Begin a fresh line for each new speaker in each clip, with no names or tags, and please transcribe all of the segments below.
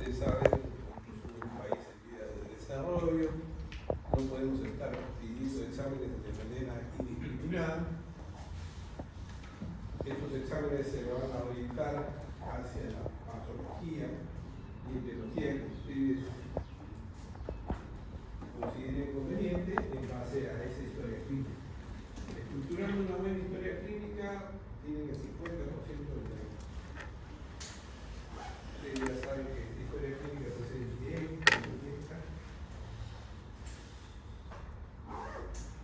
ustedes saben, incluso en un país en vía de desarrollo, no podemos estar pidiendo exámenes de manera indiscriminada. Estos exámenes se van a orientar hacia la patología y etiología que ustedes consideren conveniente en base a esa historia clínica. Estructurando una buena historia clínica, tienen el 50% del trabajo. Ustedes ya saben que esta historia clínica puede ser bien, completa.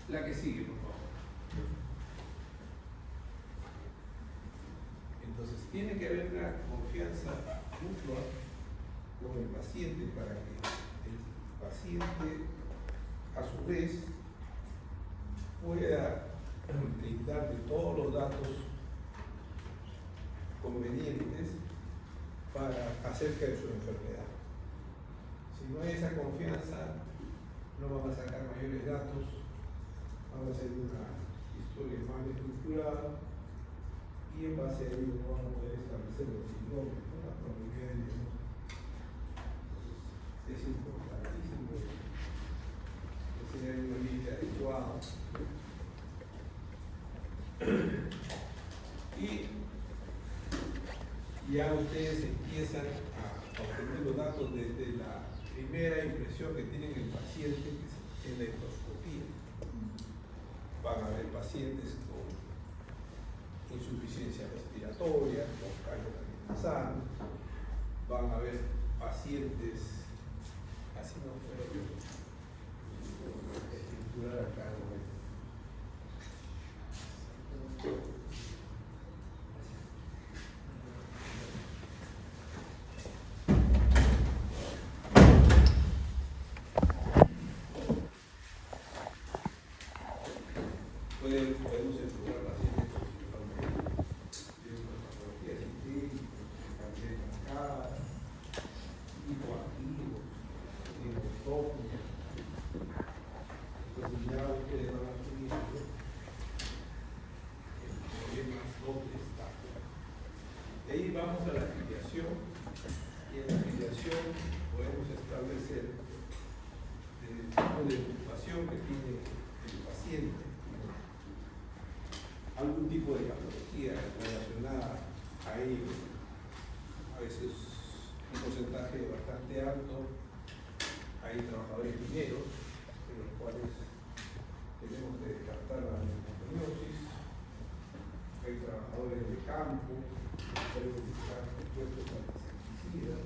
La que sigue, por favor. Entonces, tiene que haber una confianza mutua con el paciente para que el paciente, a su vez, pueda brindarte todos los datos convenientes para acerca de su enfermedad. Si no hay esa confianza, no van a sacar mayores datos, van a hacer una historia mal estructurada y en base a ello no van a poder establecer los síndromes con la probabilidad de diagnóstico. Es importantísimo que sea un ambiente adecuado. Y ya ustedes empiezan a obtener los datos desde la primera impresión que tienen el paciente, que es la endoscopía. Van a haber pacientes con insuficiencia respiratoria, con callo nasal, van a haber pacientes, así no puedo estructurar acá, podemos estudiar pacientes con una patología sistémica, cáncer de cascada, hipoactivos, neurotópicos. Entonces ya ustedes van a asumir el problema dónde está. De ahí vamos a la afiliación, y en la afiliación podemos establecer el tipo de ocupación que tiene el paciente, algún tipo de patología relacionada a ello, a veces un porcentaje bastante alto. Hay trabajadores mineros en los cuales tenemos que descartar la neumoniosis, hay trabajadores de campo, podemos buscar compuestos para insecticidas,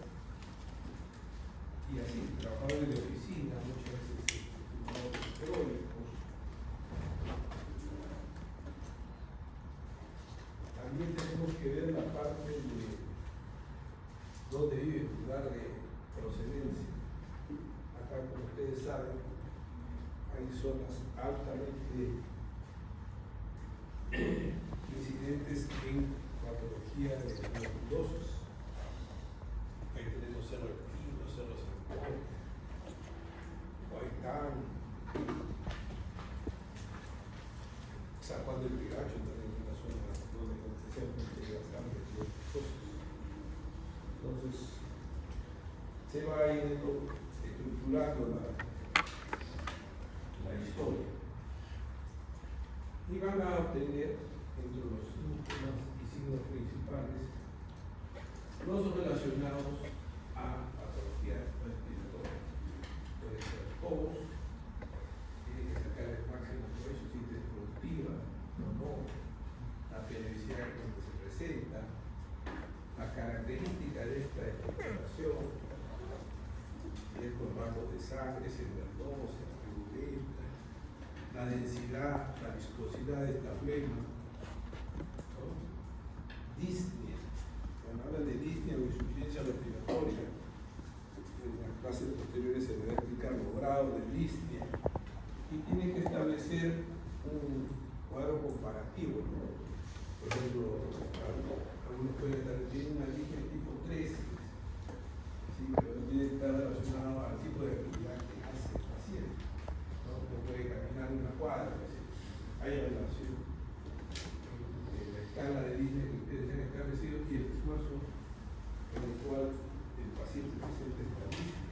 y así, trabajadores de oficina, muchas veces trabajadores crónicos. También tenemos que ver la parte de dónde vive el lugar de procedencia. Acá, como ustedes saben, hay zonas altamente incidentes en patología de tuberculosis. Ahí tenemos Cerro del Pino, Cerro San Juan, Huaycán, San Juan del Piracho, también es una zona donde especialmente bastante tuberculosis. Entonces, se va a ir estructurando la historia. Y van a obtener entre los síntomas y signos principales los relacionados a patologías respiratorias. Puede ser tos, tiene que sacar el máximo provecho si es productiva o no, la periodicidad cuando se presenta, la característica de esta expectoración, si es con rasgos de sangre, si es verdosa, turbulenta, la densidad, la viscosidad de esta flema, ¿no? Disnea. Cuando hablan de disnea o insuficiencia respiratoria, en las clases posteriores se debe explicar los grados de disnea y tiene que establecer un cuadro comparativo, ¿no? Por ejemplo, algunos pueden tener una disnea tipo 3, ¿sí? Pero no tiene que estar relacionado al tipo de actividad que hace el paciente. No puede caminar una cuadra, hay relación entre la escala de disnea que ustedes han establecido y el esfuerzo con el cual el pacientes presentes en la lista.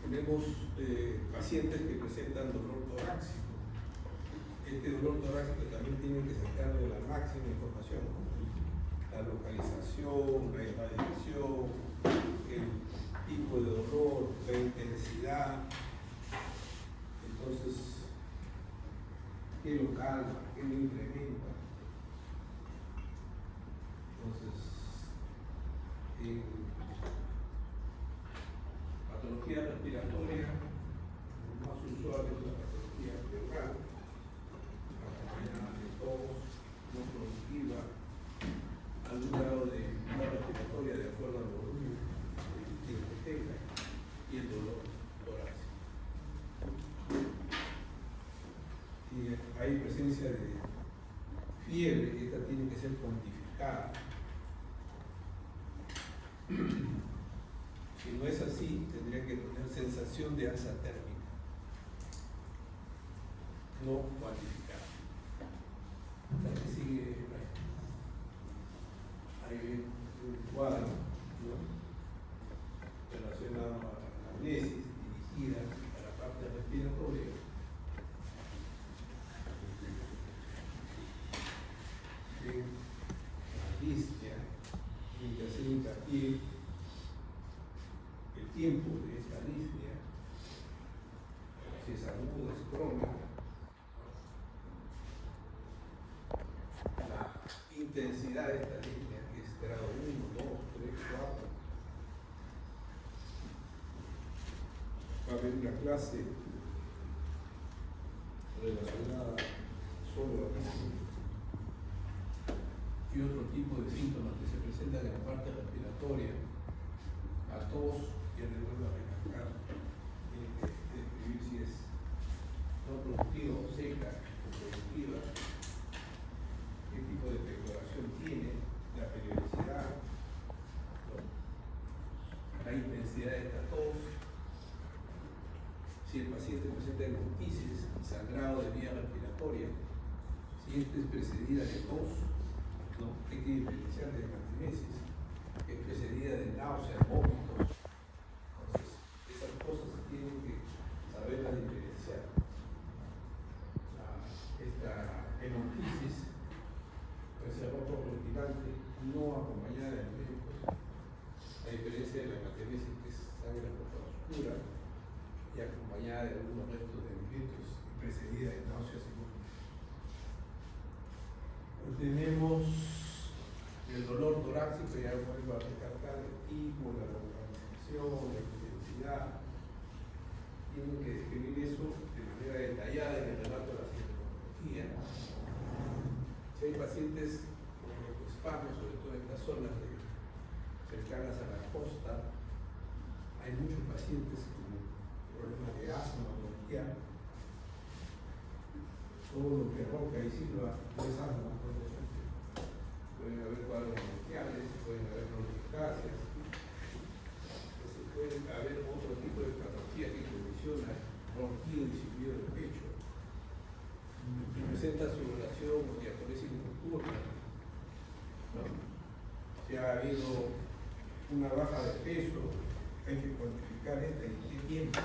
Tenemos pacientes que presentan dolor torácico. Este dolor torácico también tiene que sacarle la máxima información, ¿no? La localización, la irradiación, el tipo de dolor, la intensidad. Entonces, ¿qué lo calma? ¿Qué lo incrementa? Entonces, en patología respiratoria, lo más usual es la patología pleural, acompañada de tos no productiva, algún grado de dificultad respiratoria de acuerdo al volumen que tenga y el dolor torácico. Y hay presencia de fiebre, esta tiene que ser cuantificada. Si no es así, tendría que tener sensación de alza térmica, no cuantificada. La que sigue, hay un cuadro, ¿no?, relacionado a la amnesis dirigida a la parte respiratoria. La dispnea, tiene que hacer hincapié el tiempo de esta dispnea, si es aguda, es crónica, la intensidad de esta dispnea, que es grado 1, 2, 3, 4. Va a haber una clase relacionada solo a dispnea y otro tipo de síntomas que se presentan en la parte respiratoria, a tos, y le vuelvo a recalcar, tiene que describir si es no productiva o seca o productiva, qué tipo de perforación tiene, la periodicidad, ¿no?, la intensidad de esta tos, si el paciente presenta hemoptisis, sangrado de vía respiratoria, si esta es precedida de tos, ¿no?, hay que diferenciar de hematemesis, que es precedida de náuseas, vómitos. Entonces, esas cosas se tienen que saberlas diferenciar. Esta hemoptisis, ese rojo rutilante, no acompañada de alimentos, a diferencia de la hematemesis, que es sangre roja oscura y acompañada de algunos restos de alimentos y precedida de náuseas y vómitos. Tenemos el dolor torácico, ya vuelvo a recalcar el tipo, la localización, la intensidad. Tienen que describir eso de manera detallada en el relato de la sintomatología. Si hay pacientes con broncoespasmo, sobre todo en las zonas cercanas a la costa, hay muchos pacientes con problemas de asma bronquial. Todo lo que ronca y silba no es asma, pueden haber cuadros bronquiales, pueden haber bronquiectasias, puede haber otro tipo de patología que condiciona ronquido y silbido del pecho, que presenta sudoración o diaforesis nocturna, ¿no? Si ha habido una baja de peso, hay que cuantificar esta en qué tiempo.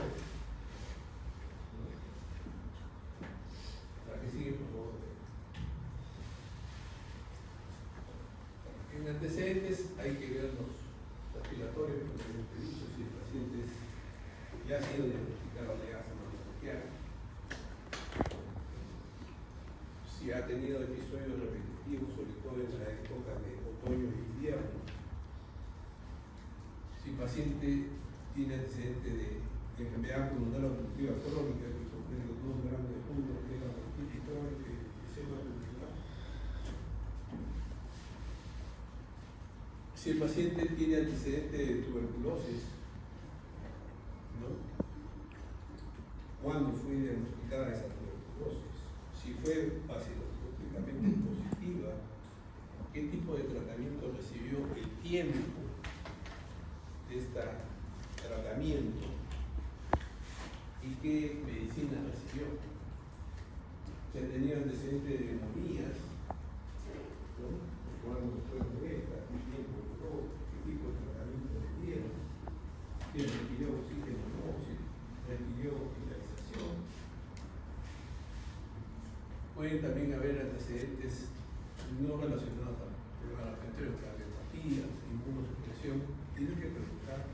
Que sigue, por favor. En antecedentes hay que ver los respiratorios, como he dicho, si el paciente ya ha sido diagnosticado de asma bronquial, si ha tenido episodios repetitivos, sobre todo en la época de otoño e invierno, si el paciente tiene antecedente de enfermedad pulmonar obstructiva crónica, que comprende 2 gramos de punto, que es la bronquitis crónica y enfisema pulmonar. Si el paciente tiene antecedente de tuberculosis, ¿no?, ¿cuándo fue diagnosticada esa tuberculosis? Si fue baciloscópicamente positiva, ¿qué tipo de tratamiento recibió? El tiempo de este tratamiento y qué medicina recibió. Si ha tenido antecedentes de neumonías, ¿no?, cuando fue molesta, qué tiempo duró, también haber antecedentes no relacionados al problema de la cardiopatías, inmunosupresión. Tienen que preguntar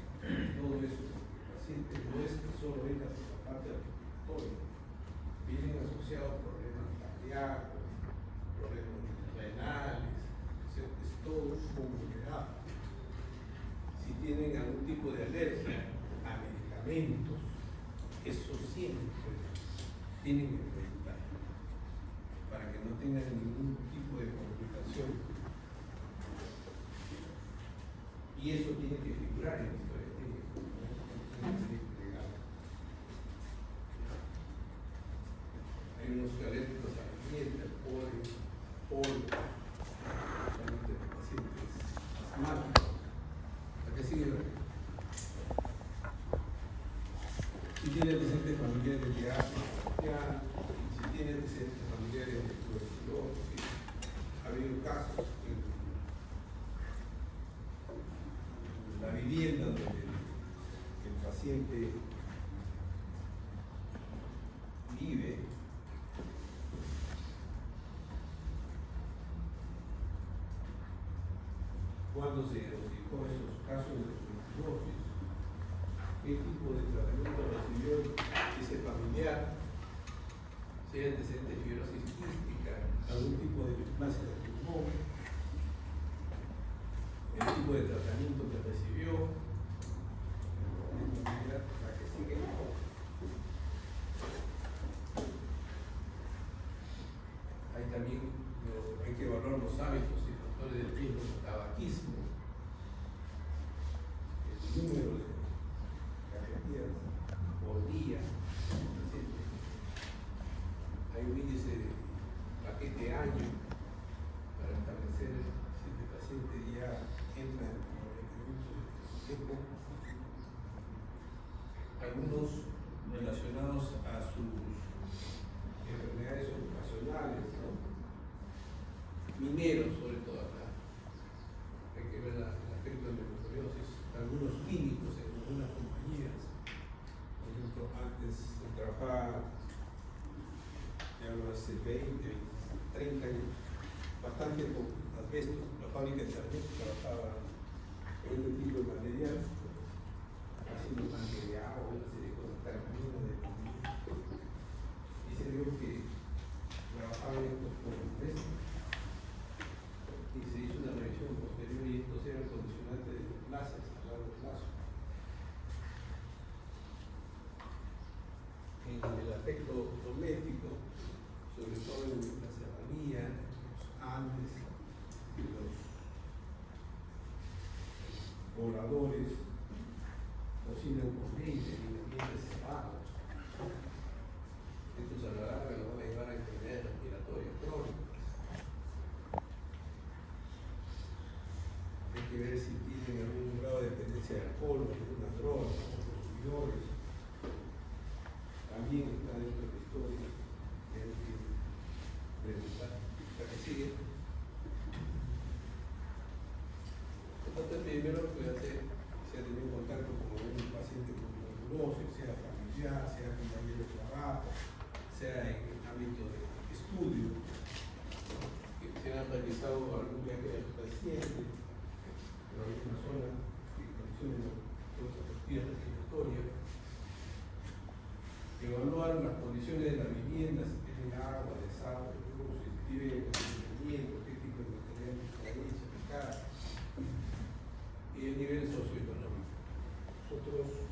todo eso. El paciente no es que solo venga por la parte del respiratorio, vienen asociados problemas cardíacos, problemas renales, es todo un conglomerado. Si tienen algún tipo de alergia a medicamentos, eso siempre tienen que preguntar para que no tengan ningún tipo de complicación. Y eso tiene que figurar en la historia clínica. Hay unos alérgicos a la miel, al polvo, solamente los pacientes asmáticos. ¿A qué sigue? Si tiene antecedentes familiares de asma, si tiene antecedentes familiares de tuberculosis, ha habido casos en la vivienda donde el paciente vive, cuando se diagnosticó esos casos de tuberculosis, qué tipo de tratamiento recibió ese familiar, si hay antecedentes de fibrosis quística, algún tipo de displasia de pulmón, el tipo de tratamiento que recibió, la que sigue. Hay también, hay que evaluar los hábitos y factores del riesgo del tabaquismo, el número de cajetillas por día. Hay un índice de paquete año para establecer si el paciente ya entra en el requerimiento de tiempo. Algunos relacionados a sus enfermedades ocupacionales, ¿no? Mineros, sobre todo acá. Hay que ver el efecto de neurocoriosis. Algunos químicos en algunas compañías. Por ejemplo, antes se trabajaba, ya hace 20, 30 años, bastante con asbesto. La fábrica de asbesto trabajaba con este tipo de material, haciendo tanque de agua, una serie de cosas, carcaminos de y se vio que trabajaban estos con asbesto. Y se hizo una revisión posterior y estos eran condicionantes de plazas a largo plazo. En el aspecto doméstico, sobre todo en la serranía, los Andes, los pobladores cocinan con leña en ambientes cerrados. Estos a la larga nos van a llevar a enfermedades respiratorias crónicas. Hay que ver si tienen algún grado de dependencia de alcohol o alguna droga, o consumidores. También está dentro de la historia. Hay que preguntar. La que sigue. Entonces, primero que hacer, si ha tenido contacto con un paciente con tuberculosis, sea familiar, sea compañero de trabajo, sea en el ámbito de estudio, que se han realizado algún viaje del paciente en alguna zona que condiciones de patología respiratoria, evaluar las condiciones de la vivienda, si tienen agua, desagüe, luz, si tienen estacionamiento, qué tipo de material está ahí, si está, y el nivel socioeconómico. Nosotros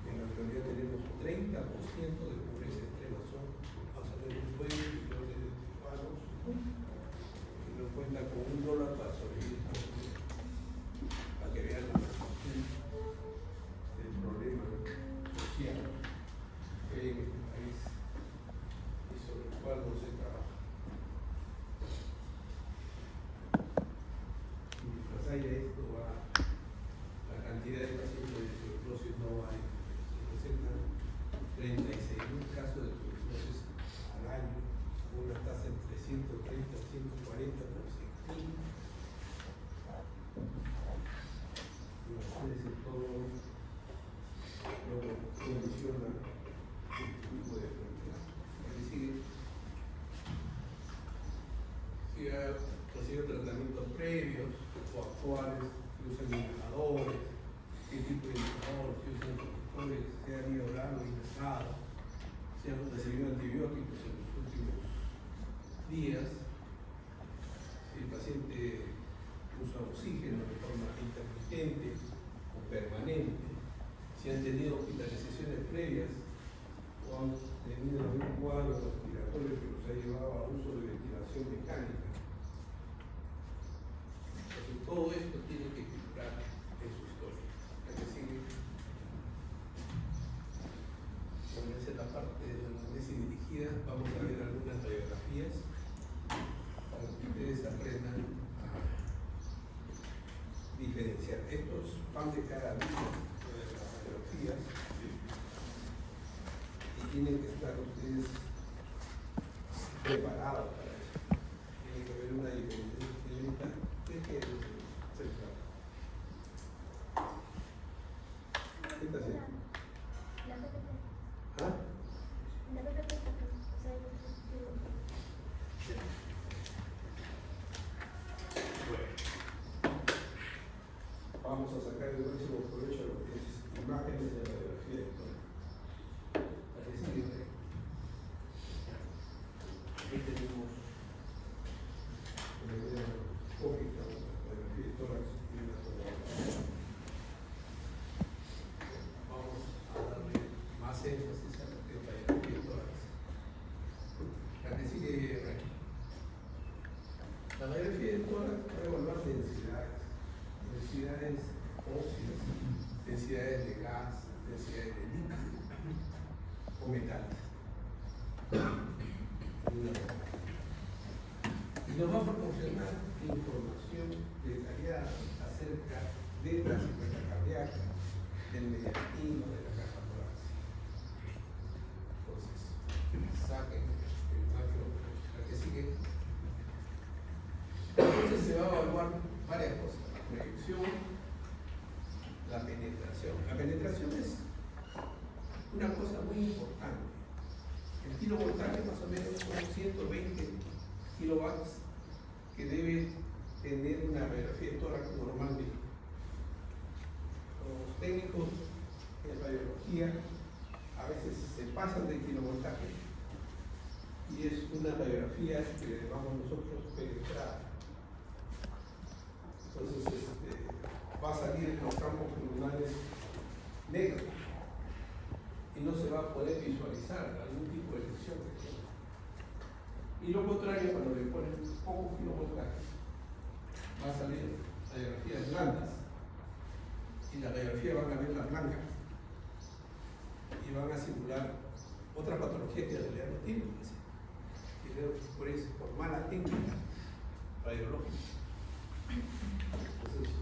en la actualidad tenemos 30% de pobreza extrema, son más o menos 9 millones de ciudadanos que no cuentan con $1 para sobrevivir. visuales, si usan indicadores, qué tipo de indicadores, si usan conductores, si han ido orando y pesado, si han recibido antibióticos en los últimos días, si el paciente usa oxígeno de forma intermitente o permanente, si han tenido hospitalizaciones previas o han tenido algún cuadro respiratorio que los ha llevado a uso de ventilación mecánica. Entonces, todo esto tiene que figurar en su historia. ¿A que sigue? Bueno, esa es la parte de la anamnesis dirigida. Vamos a ver algunas radiografías para que ustedes aprendan a diferenciar. Estos van de cada día de las radiografías y tienen que estar ustedes preparados para eso. Tiene que haber una diferencia. ¿Qué es central? ¿Qué está haciendo? ¿Ah? Vamos a sacar el máximo provecho a lo que es imágenes de radiografía de todo. Así sigue. Aquí tenemos una idea cómica de la radiografía de tórax y una tomografía. Vamos a darle más énfasis a lo que es la radiografía de tórax. La que sigue aquí. La radiografía de tórax va a evaluar densidades óseas, densidades de gas, densidades de líquido o metales. Y nos va a proporcionar información detallada acerca de la silueta cardíaca, del mediastino, de la caja torácica. Entonces, saquen el macro, la que sigue. Entonces se va a evaluar varias cosas: la proyección, la penetración. La penetración es una cosa muy importante. El kilovoltaje más o menos son 120 kilowatts que debe tener una radiografía de tórax normalmente. Los técnicos en radiología a veces se pasan de kilovoltaje y es una radiografía que le llamamos nosotros penetrada. Entonces va a salir en los campos pulmonares negros y no se va a poder visualizar algún tipo de lesión. Y lo contrario, cuando le ponen poco kilovoltaje, va a salir radiografías blandas y la radiografía van a ver las blancas y van a simular otra patología que en realidad no tiene, por mala técnica radiológica. Entonces,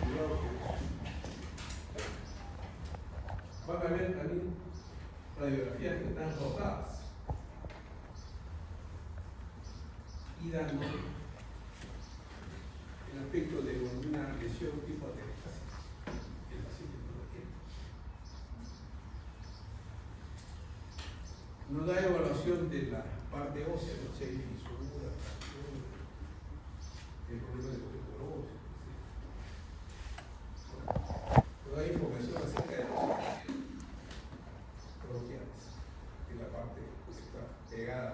cuidado con eso. Van a ver también radiografías que están rotadas y dando el aspecto de una lesión tipo aterosclerosis. El paciente no lo tiene. Nos da evaluación de la parte ósea, no sé, fisura, fractura, el problema de osteoporosis. Nos da información acerca de los bronquiales, de la parte que está pegada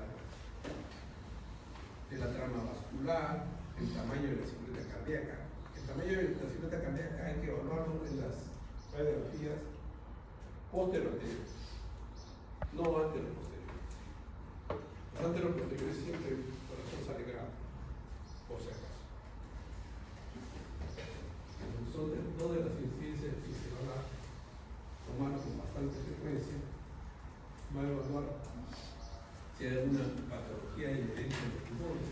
de la trama vascular, el tamaño de la silueta cardíaca. El tamaño de la silueta cardíaca hay que evaluarlo en las radiografías posteriores, no anteroposteriores. Los anteroposteriores siempre el corazón sale grave, por si acaso. Son dos de las incidencias que se van a tomar con bastante frecuencia. Va a evaluar si hay alguna patología inherente en los pulmones,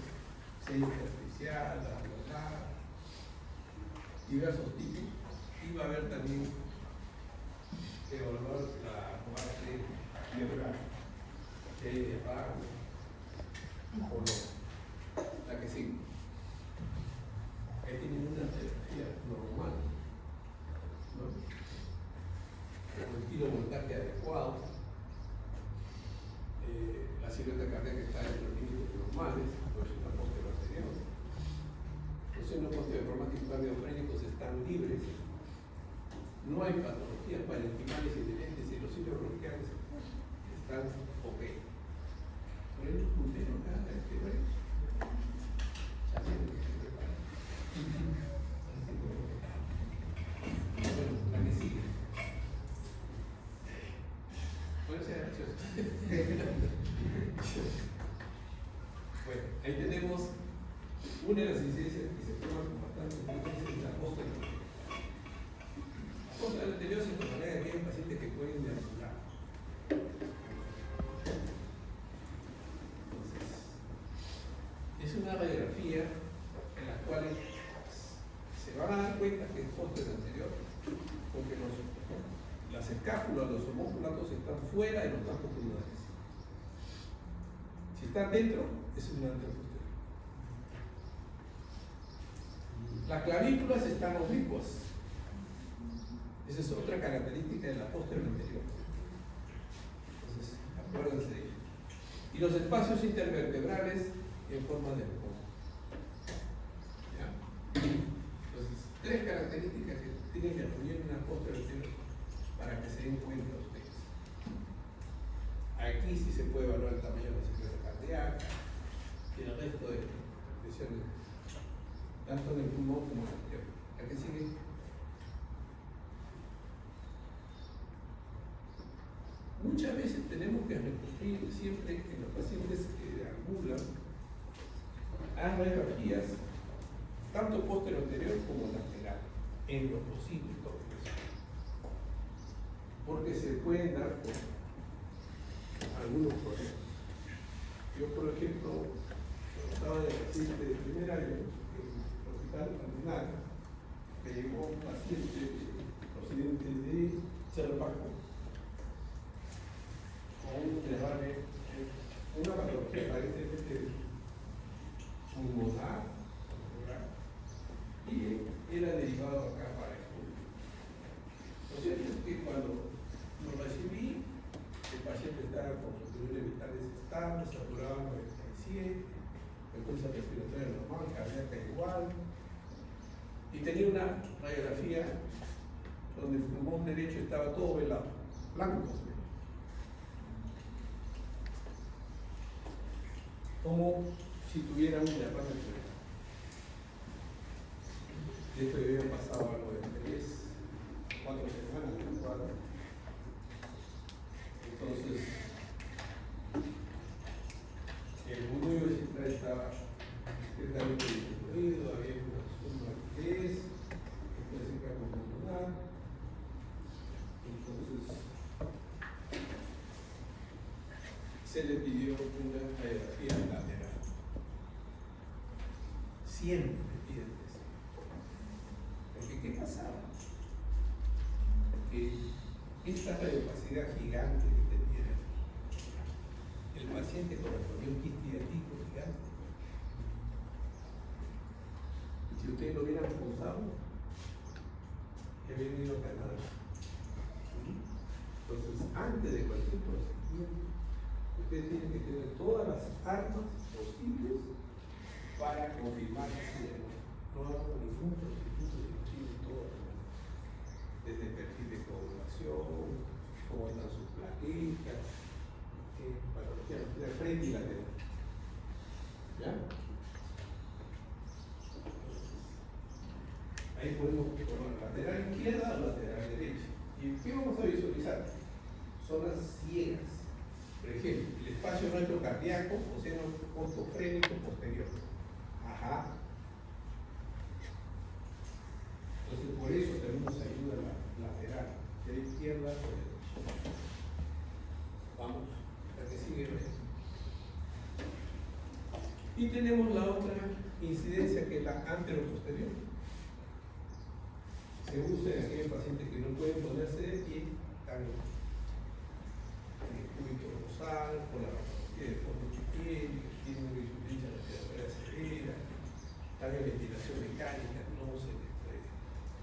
si hay intersticial, alveolar, diversos tipos. Y va a haber también que evaluar la parte neural, si hay diafragma o no. La que sigue. Ahí tienen una radiografía normal, ¿no? Con el kilovoltaje adecuado. La silueta cardíaca está en los límites normales, por eso está posterior anterior. Entonces nos osteotraumáticos cardiofrénicos están libres. No hay patologías parenquimales inherentes y los sitios bronquiales están ok. Por el puntero acá, ya se prepara. Bueno, la que sigue. Puede ser gracioso. Bueno, ahí tenemos una de las incidencias que se toman con bastante frecuencia es la posteranterior. La posteranterior se encontrará en aquellos pacientes que pueden deambular. Entonces, es una radiografía en la cual se van a dar cuenta que es posteranterior porque las escápulas, los homóplatos están fuera de los campos pulmonares. Si están dentro, es un anteroposterior. Las clavículas están oblicuas. Esa es otra característica de la posterior anterior. Entonces, acuérdense de ello. Y los espacios intervertebrales en forma de boca. ¿Ya? Entonces, tres características que tienen que reunir una posterior anterior para que se den cuenta ustedes. Aquí sí se puede evaluar el tamaño de la circulación cardíaca y el resto de lesiones, tanto en el pulmón como en el cerebro. ¿A qué sigue? Muchas veces tenemos que recurrir siempre en los pacientes que deambulan a radiografías, tanto posterior anterior como lateral, en lo posible todo eso. Porque se pueden dar con algunos problemas. Yo, por ejemplo, estaba de paciente de primer año en el hospital Andinal, que llegó un paciente procedente de Cerro Paco con un derrame, una patología aparentemente pulmonar, y era derivado acá para estudio. Lo cierto es que cuando lo recibí, el paciente estaba con sus niveles vitales estables, saturado 97, frecuencia respiratoria normal, cardíaca igual, y tenía una radiografía donde el pulmón derecho estaba todo velado, blanco, como si tuviera un derrame cerebral. De esto ya había pasado algo de 4 semanas en el cuadro. Entonces, el buñuelo central estaba completamente distribuido, había una suma de rigidez, después el campo pulmonar. Entonces, se le pidió una radiografía lateral. Siempre piden eso. Porque, ¿qué pasaba? Que esta radiopacidad gigante que tenía el paciente correspondía a un quiste gigante. Y si ustedes lo hubieran forzado, ya habían ido ganando. Entonces, antes de cualquier procedimiento, ustedes tienen que tener todas las armas posibles para confirmar que no hagamos ningún procedimiento de todo, desde el perfil de coagulación, cómo están sus plaquetas, patología de frente y lateral. ¿Ya? Ahí podemos tomar lateral izquierda o lateral derecha. ¿Y qué vamos a visualizar? Zonas ciegas. Por ejemplo, el espacio retrocardíaco o seno postofrénico posterior. Ajá. Entonces, por eso tenemos ayuda lateral, de izquierda o derecha. Vamos, la que sigue. Y tenemos la otra incidencia que es la anteroposterior. Se usa en aquellos pacientes que no pueden ponerse de pie, están en el cúbito rosal, con la patología de fondo que tienen una insuficiencia respiratoria severa, están en ventilación mecánica, no se les puede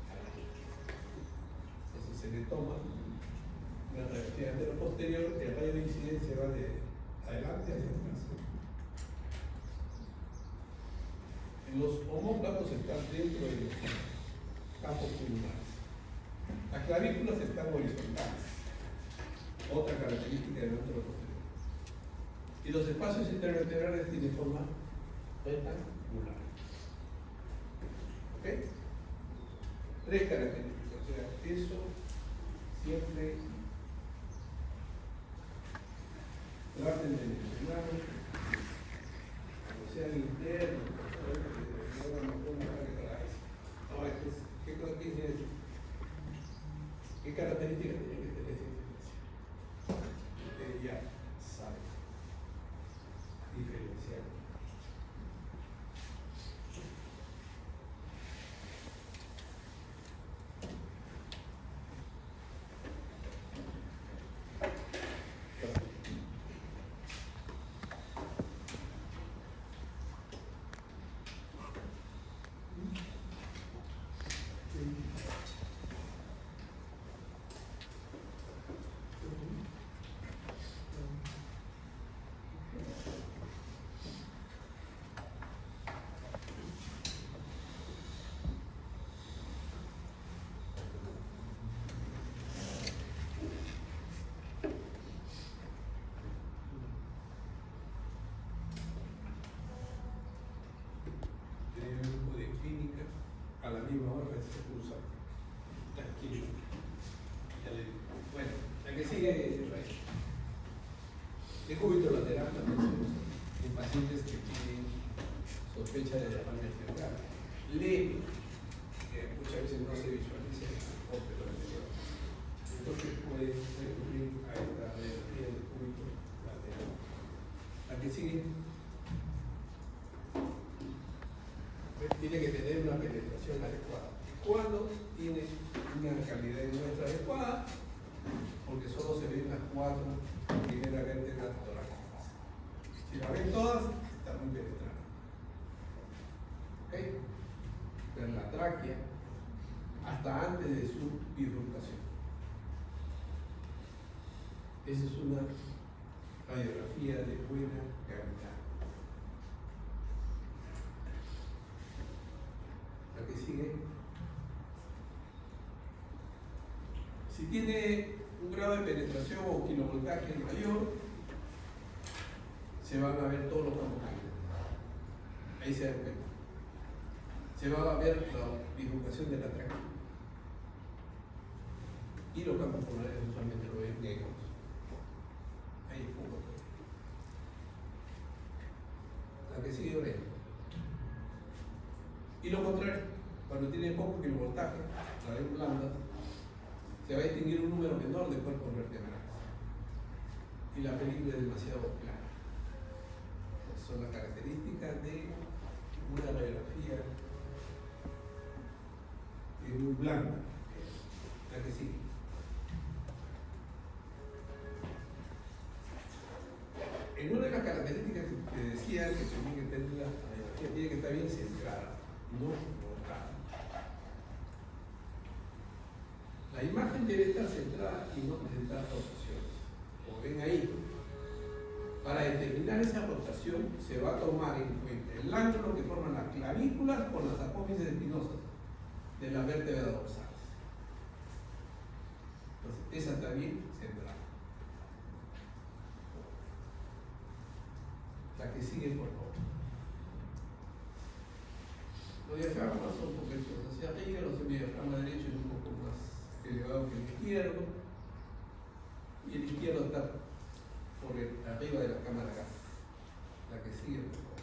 jalar. Entonces se le toma una radiografía anteroposterior, el radio de incidencia va de adelante hacia atrás. Los homóplatos están está dentro de los campos pulmonares. Las clavículas están horizontales, otra característica del músculo posterior. Y los espacios intervertebrales tienen forma rectangular. ¿Ok? Tres características, o sea, eso siempre traten de mencionarlo, o sea, el interno, ¿qué características tiene que tener esa diferencia? Usted ya sabe diferenciar. A la misma hora que se cruza. Tranquilo. Ya le digo. Bueno, la que sigue es raíz. Decúbito lateral también se usa en pacientes que tienen sospecha de derrame cerebral. Leve, que muchas veces no se visualiza en el hospital anterior. Entonces puede recurrir a esta radiografía de decúbito lateral. La que sigue tiene que tener una penetración adecuada. ¿Cuándo tiene una calidad de muestra adecuada? Porque solo se ven las cuatro primeras vértebras torácicas. Si la ven todas, está muy penetrada. ¿Ok? Pero la tráquea, hasta antes de su bifurcación. Esa es una radiografía de buena calidad. La que sigue. Si tiene un grado de penetración o kilovoltaje mayor, se van a ver todos los campos magnéticos. Ahí se dan cuenta. Se va a ver la bifurcación de la tráquea. Y los campos pulmonares usualmente lo ven negros. Ahí es poco. La que sigue oreja. Y lo contrario, cuando tiene poco kilovoltaje, la ven blanda, se va a distinguir un número menor de cuerpos vertebrales. Y la película es demasiado clara. Esas son las características de una radiografía muy blanda. La que sigue. En una de las características que decía que tiene que tener la radiografía tiene que estar bien centrada, no cortada. La imagen debe estar centrada y no presentar rotaciones. Como ven ahí, para determinar esa rotación se va a tomar en cuenta el ángulo que forman las clavículas con las apófisis espinosas de las vértebras dorsales. Entonces, esa está bien centrada. La que sigue, por favor. Los diafragmas son un poquito hacia arriba, los semidiafragma derecho es un poco más elevado que el izquierdo, y el izquierdo está por arriba de la cámara gástrica. La que sigue, por favor.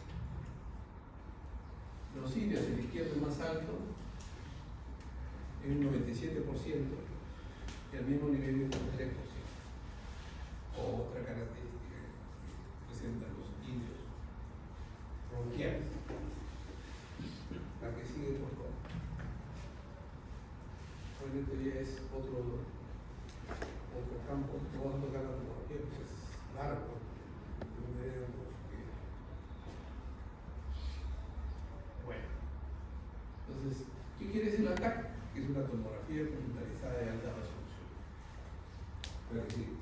Los cilios, el izquierdo es más alto, en un 97%, y al mismo nivel de un 3%. Otra característica que presentan los ilios bronquiales. La que sigue, por favor. Bueno, este ya es otro campo, no vamos a tocar la tomografía, pues es largo. Bueno, entonces, ¿qué quiere decir la TAC? Que es una tomografía computarizada de alta resolución. La que sigue.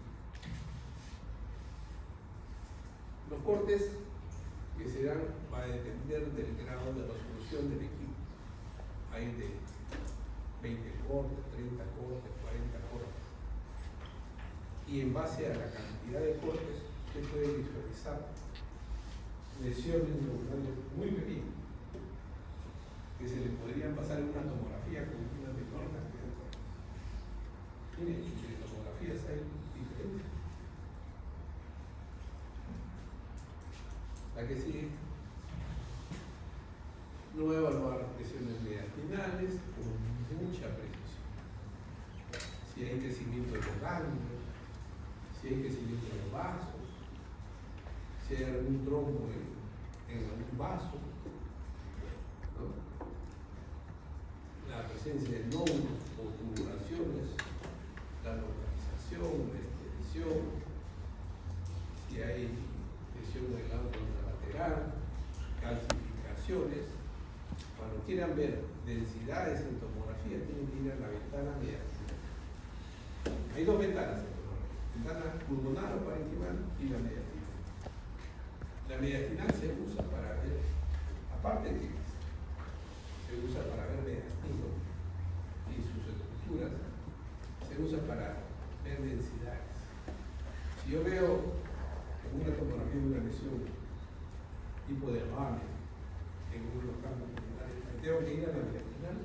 Los cortes que se dan va a depender del grado de resolución del equipo. hay de 20 cortes, 30 cortes, 40 cortes. Y en base a la cantidad de cortes, usted puede visualizar lesiones neuronales muy pequeñas que se le podrían pasar en una tomografía con una menor cantidad de cortes. Miren, entre tomografías hay diferencias. La que sigue. No evaluar presiones mediastinales con mucha precisión. Si hay crecimiento de los ganglios, si hay crecimiento de los vasos, si hay algún trombo en algún vaso, ¿no? La presencia de nódulos o tubulaciones, la localización, la extensión, si hay lesión del glándula lateral, calcificaciones. Cuando quieran ver densidades en tomografía, tienen que ir a la ventana mediastinal. Hay dos ventanas en tomografía: ventana pulmonar o parenquimal y la mediastinal. La mediastinal se usa para ver, aparte de que se usa para ver mediastino y sus estructuras, se usa para ver densidades. Si yo veo en una tomografía de una lesión tipo de derrame en uno de los campos pulmonares, tengo que ir a la mediastinal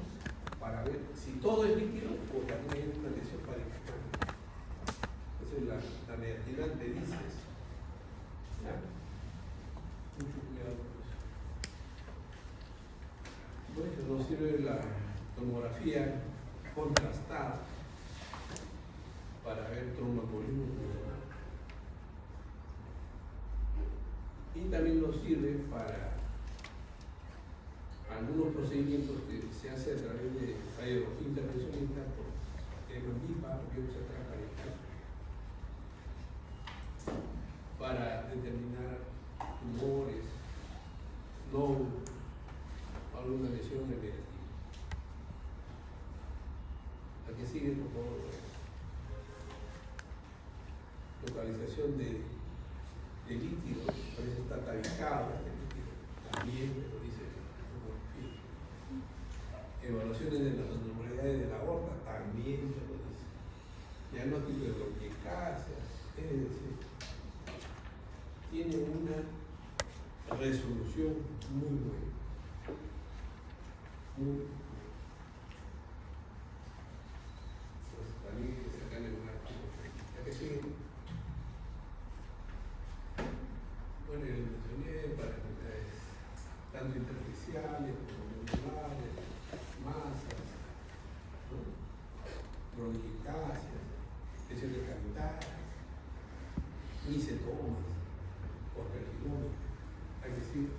para ver si todo es líquido o también hay una lesión parenquimal. Entonces la mediastinal te dice eso. ¿Ya? Mucho cuidado con eso. Bueno, nos sirve la tomografía contrastada para ver tromboembolismo pulmonar. Y también nos sirve para algunos procedimientos que se hace a través de radiología intervencionista por hemodipa, biopsia transparental, para determinar tumores, nódulos, alguna lesión en el mediastino. La que sigue, por favor. Localización de líquido, parece estar tabicado este líquido, también me lo dice la tomografía. Evaluaciones de las anormalidades de la aorta, también me lo dice. Diagnóstico de bronquiectasia, es decir, tiene una resolución muy buena. Muy buena. Pues también hay que sacarle una ya que sigue. Bueno, yo mencioné para enfermedades tanto intersticiales como medulares, masas, ¿no? Bronquiectasias, lesiones cavidades, micetomas, porperginomas. Hay que decir,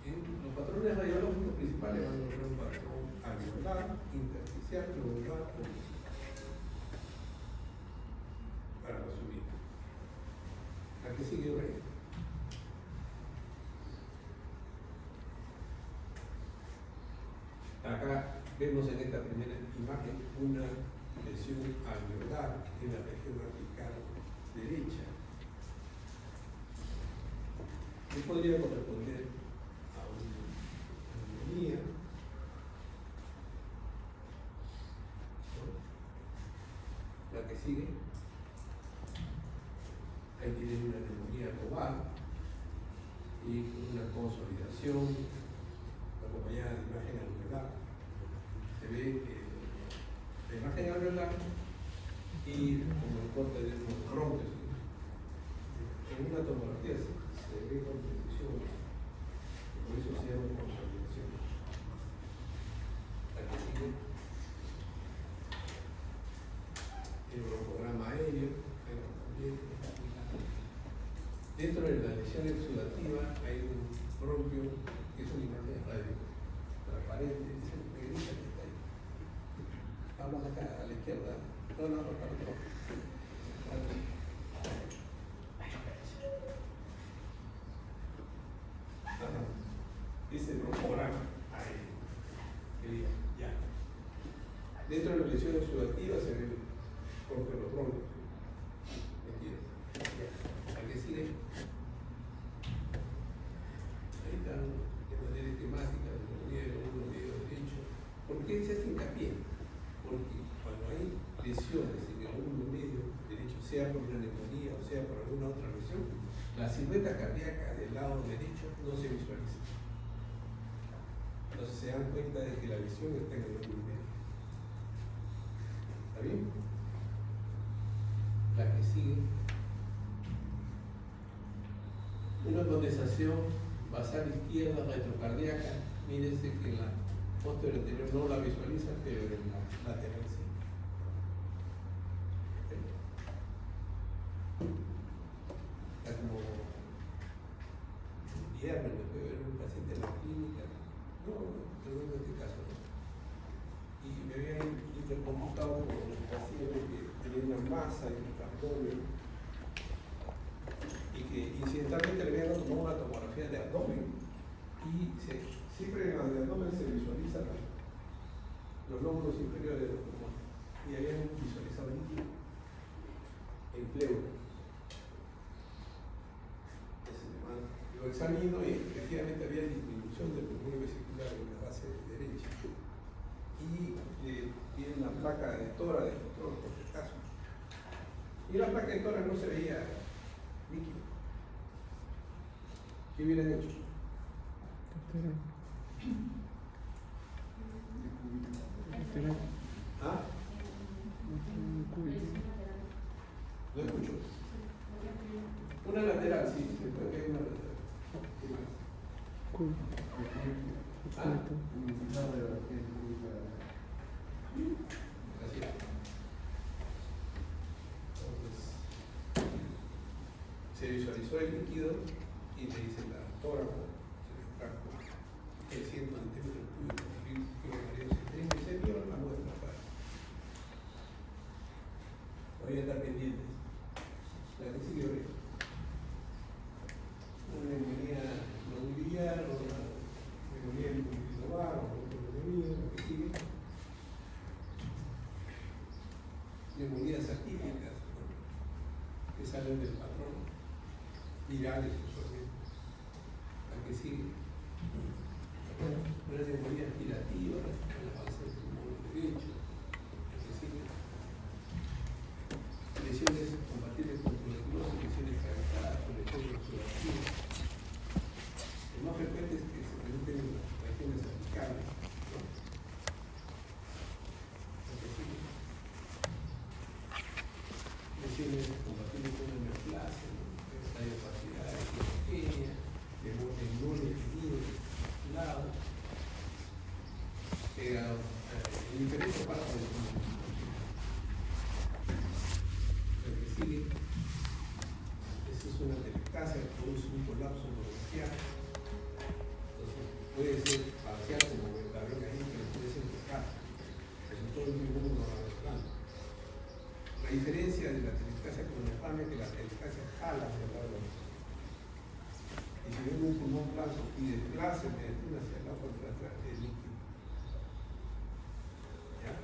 los patrones radiológicos principales van a ser un patrón alveolar, intersticial, globular, para resumir. La que sigue, Rey. Acá vemos en esta primera imagen una lesión alveolar en la región apical derecha. Que podría corresponder a una neumonía, ¿no? La que sigue. Ahí tienen una neumonía global y una consolidación acompañada de imagen alveolar. Se ve la imagen alveolar y como el corte de los bronquios. En una tomografía se ve con precisión, por eso se llama consolidación. La que sigue. El broncograma aéreo, también. Dentro de la lesión exudativa hay un bronquio que es una imagen radio transparente, dice negrita que está ahí. Vamos acá a la izquierda. No, para otro. Dice broncograma ahí. Ya. Dentro de la lesión exudativa se ve por los bronquios. ¿A qué sigue? Ahí están de manera esquemática. silueta cardíaca del lado derecho no se visualiza. Entonces se dan cuenta de que la visión está en el ojo y medio. ¿Está bien? La que sigue. Una condensación basal izquierda retrocardíaca. Mírense que en la posterior anterior no la visualiza, pero en la lateral sí. Está como un viernes, me fue a ver un paciente en la clínica. No, perdón, en este caso no. Y me habían intercomunicado con un paciente que tenía una masa en el abdomen y que incidentalmente le habían tomado una tomografía de abdomen y siempre en el abdomen se visualizan los lóbulos inferiores de los pulmones y habían visualizado líquido en pleura. Lo examino y efectivamente había disminución del volumen vesicular en la base derecha y tiene una placa de tora del doctor por si acaso. Y la placa de tora no se veía líquido. ¿Qué hubieran hecho? ¿Ah? ¿Lo escucho? Una lateral, sí, se puede ver una lateral. ¿Qué más? ¿Ah? Gracias. Entonces, se visualizó el líquido y le dice la tóraco, se le trajo el 100 centímetros cúbicos y se dio la muestra para. Voy a estar pendientes. La que sigue ahorita. Una neumonía nodular, una neumonía limifilobar, otra neumonía, lo que sigue. Neumonías atípicas, ¿no? Que salen del patrón, virales usualmente. La que sigue. Una neumonía aspirativa, en la base del pulmón derecho. La que sigue. Lesiones compatibles con tuberculosis, lesiones fracturadas, lesiones oxidativas. Lo más frecuente es que se presenten en las regiones apicales, ¿no? Lesiones compatibles con la neoplasia, ensayo opacidad, pequeña, de borde no definido, lado, en diferentes partes del mundo. Sigue. Esa es una telecasia que produce un colapso bronquial. Entonces puede ser parcial como la ven ahí, pero puede ser total. En todo el mundo no va a ver. La diferencia de la telecasia con la infamia es que la telecasia jala hacia el lado. Y si ven un pulmón blanco y desplaza el mediastino hacia el lado contra atrás, es líquido. ¿Ya?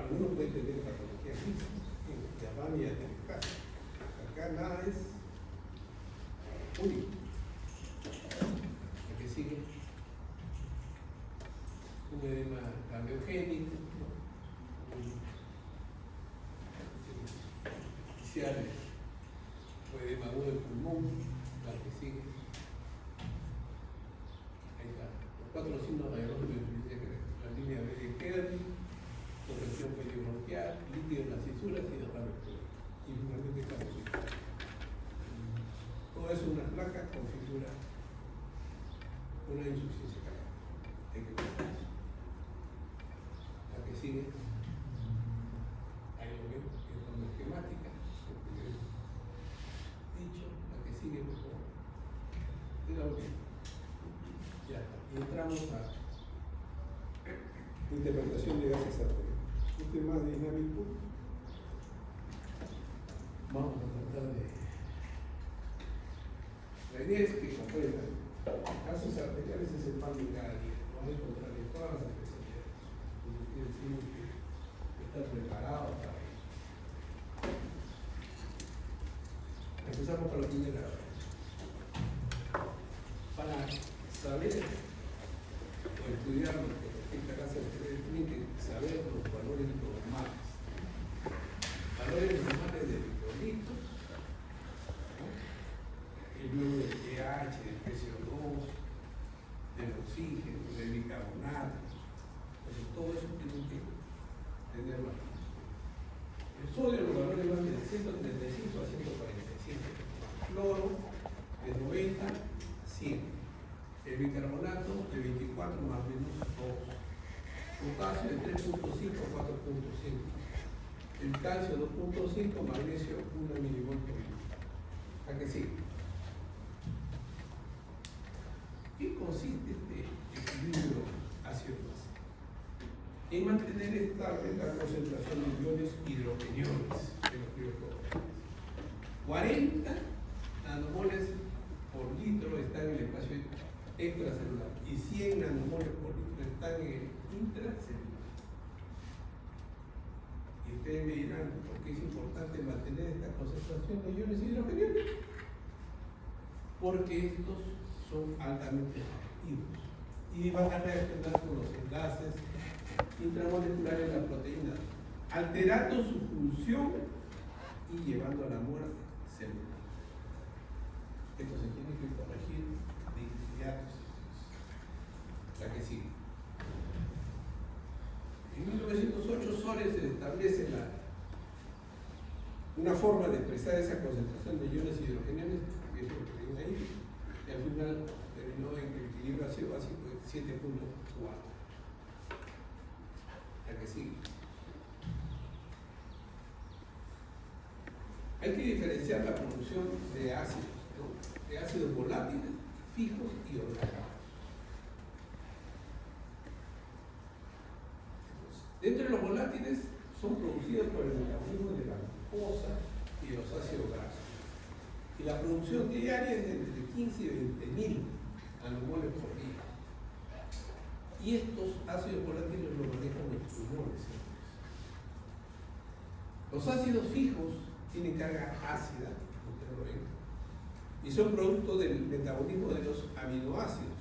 Algunos pueden tener patología física. Diafamia, telecasia. Acá nada es único. La que sigue, un edema cardiogénico, iniciales, o edema agudo del pulmón. La que sigue, ahí está, los 4 signos radiológicos de la línea B de Kerry, congestión peribronquial, líquido en las cisuras y derrame pleural. Y finalmente causita. Todo eso una placa configura una insuficiencia cardíaca. Hay que pensar eso. La que sigue, ahí lo ven, en forma esquemática, lo que les he dicho. La que sigue mejor. Es la última. Ya está. Y entramos a interpretación de gases arteriales. Este más dinámico. Vamos a tratar de. La idea es que comprendan. Gases arteriales es el pan de cada día. Lo van a encontrar en todas las especialidades. Ustedes tienen que estar preparados para eso. Empezamos con la primera. Para saber o estudiar lo que respecta a gases arteriales, tienen que saber los valores normales. Valores normales de electrolitos, ¿no? más o menos 2. Potasio de 3.5 a 4.5. El calcio 2.5, magnesio 1 milimol por litro. ¿A que sí? ¿Qué consiste este equilibrio ácido-base? En mantener estable la concentración de iones hidrogeniones en los criocógenos. 40 nanomoles por litro están en el espacio extracelular y 100 nanomoles por litro están en el intracelular. Y ustedes me dirán por qué es importante mantener esta concentración de iones hidrogeniones. Porque estos son altamente activos y van a reaccionar con los enlaces intramoleculares de la proteína, alterando su función y llevando a la muerte celular. Esto se tiene que corregir de inmediato. La que sigue. En 1908 Soren se establece una forma de expresar esa concentración de iones hidrogeniones, que es lo que tiene ahí, y al final terminó en que el equilibrio ácido-básico es 7.4. La que sigue. Hay que diferenciar la producción de ácidos, ¿no? De ácidos volátiles, fijos y orgánicos. Dentro de los volátiles son producidos por el metabolismo de la glucosa y los ácidos grasos. Y la producción diaria es de entre 15 y 20.000 nanomoles por día. Y estos ácidos volátiles los manejan los pulmones. Los ácidos fijos tienen carga ácida, ustedes lo ven, y son producto del metabolismo de los aminoácidos.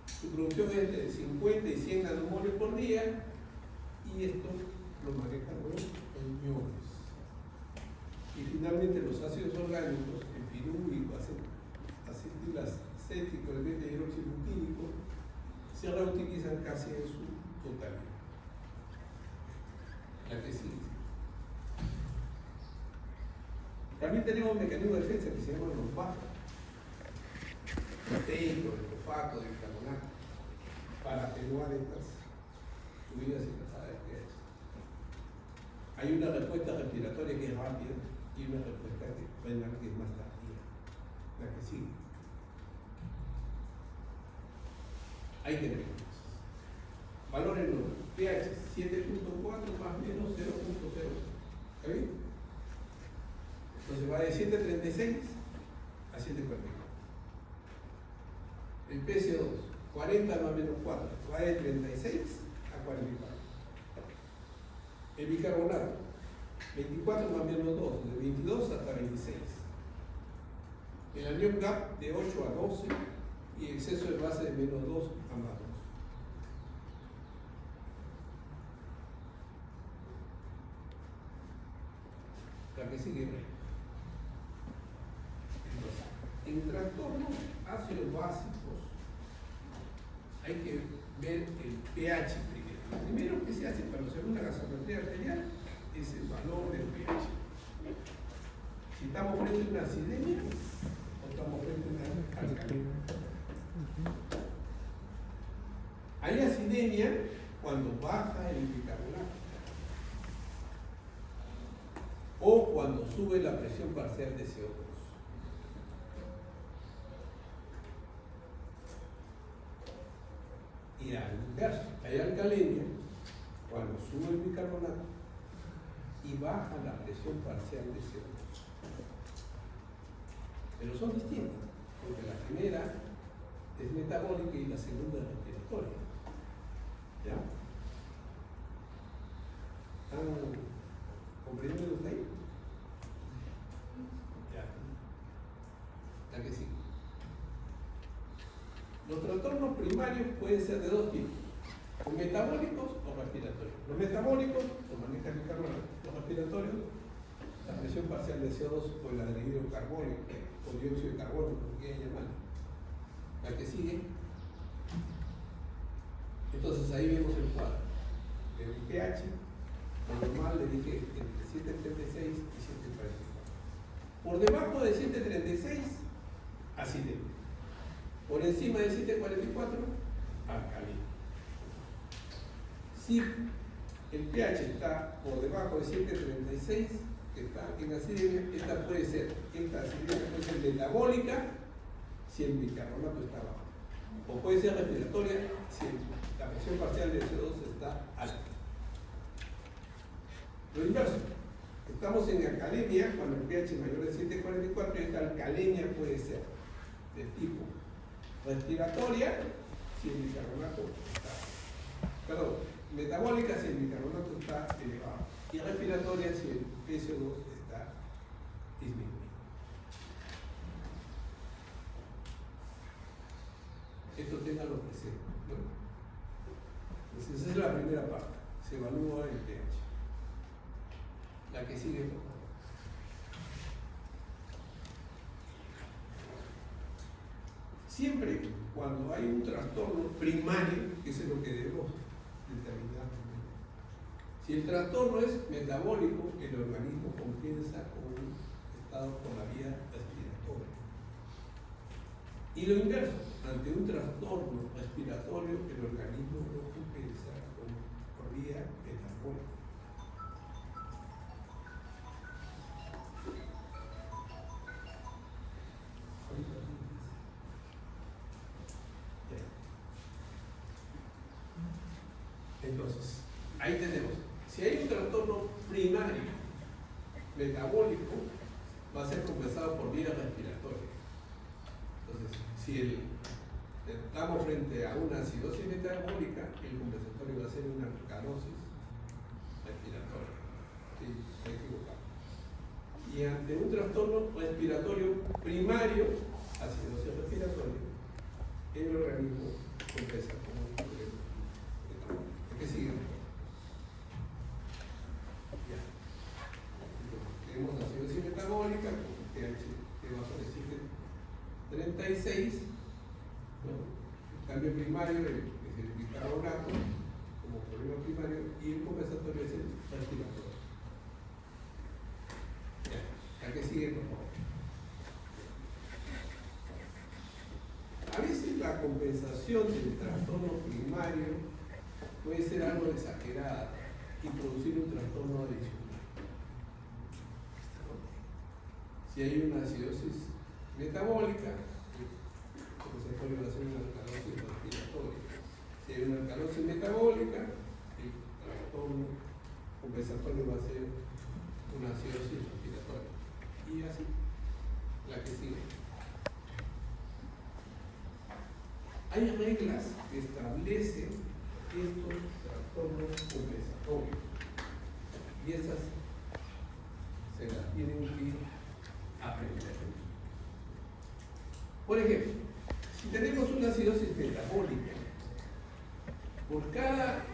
Su producción es de 50 y 100 nanomoles por día, y esto lo manejan los riñones. Y finalmente los ácidos orgánicos, el pirúvico, acetilacético, el beta-hidroxibutírico, se reutilizan casi en su totalidad. La que sigue. También tenemos un mecanismo de defensa que se llama los BAFA, proteico, el fosfato, el bicarbonato, para atenuar estas subidas y bajadas de pH. Hay una respuesta respiratoria que es rápida y una respuesta renal que es más tardía. La que sigue. Ahí tenemos. Valores nuevos. pH 7.4 más o menos 0.0. ¿Está bien? Entonces va de 7.36 a 7.44. El PCO2, 40 más o menos 4, va de 36 a 44. El bicarbonato, 24 más o menos 2, de 22 hasta 26. El anión GAP de 8 a 12 y exceso de base de menos 2 a más 2. La que sigue. En trastornos ácidos básicos hay que ver el pH primero. Lo primero que se hace para hacer una gasometría arterial es el valor del pH. Si estamos frente a una acidemia o estamos frente a una alcalina. Hay acidemia cuando baja el bicarbonato o cuando sube la presión parcial de CO2. Y al inverso, hay alcalemia cuando sube el bicarbonato y baja la presión parcial de CO2. Pero son distintas, porque la primera es metabólica y la segunda es respiratoria. ¿Ya? ¿Están comprendiendo usted ahí? Ya. La que sí. Los trastornos primarios pueden ser de dos tipos, o metabólicos o respiratorios. Los metabólicos los maneja el bicarbonato, los respiratorios, la presión parcial de CO2 o el anhídrido carbónico o dióxido de carbono, como quieran llamarlo. La que sigue. Entonces ahí vemos el cuadro. El pH, lo normal le dije entre 7.36 y 7.44. Por debajo de 7.36, acidemia. Por encima de 7.44, Si el pH está por debajo de 7.36, que está en acidemia, esta acidemia puede ser metabólica si el bicarbonato está bajo, o puede ser respiratoria si la presión parcial de CO2 está alta. Lo inverso, estamos en alcalemia cuando el pH es mayor de 7.44, y esta alcalemia puede ser de tipo respiratoria si el bicarbonato metabólica si el bicarbonato está elevado, y respiratoria si el PCO2 está disminuido. Esto ténganlo presente, ¿no? Entonces, esa es la primera parte, se evalúa el pH. La que sigue, por favor. Siempre cuando hay un trastorno primario, que es lo que debemos determinar, si el trastorno es metabólico, el organismo compensa con un estado por la vía respiratoria. Y lo inverso, ante un trastorno respiratorio, el organismo lo compensa por vía metabólica. Entonces, ahí tenemos, si hay un trastorno primario metabólico, va a ser compensado por vía respiratoria. Entonces, si estamos frente a una acidosis metabólica, el compensatorio va a ser una alcalosis respiratoria. Sí, me he equivocado. Y ante un trastorno respiratorio primario, acidosis respiratoria, el organismo compensa con un metabólico. ¿Qué sigue? Ya. Tenemos acidosis metabólica con pH debajo de 7.36, ¿no? El cambio primario es el bicarbonato como problema primario, y el compensatorio es el respiratorio. Ya. ¿A qué sigue, por favor? A veces la compensación del trastorno primario puede ser algo exagerada y producir un trastorno adicional. Si hay una acidosis metabólica, el compensatorio va a ser una alcalosis respiratoria. Si hay una alcalosis metabólica, el trastorno compensatorio va a ser una acidosis respiratoria. Y así, la que sigue. Hay reglas que establecen estos trastornos compensatorios, y esas se las tienen que aprender. Por ejemplo, si tenemos una acidosis metabólica, por cada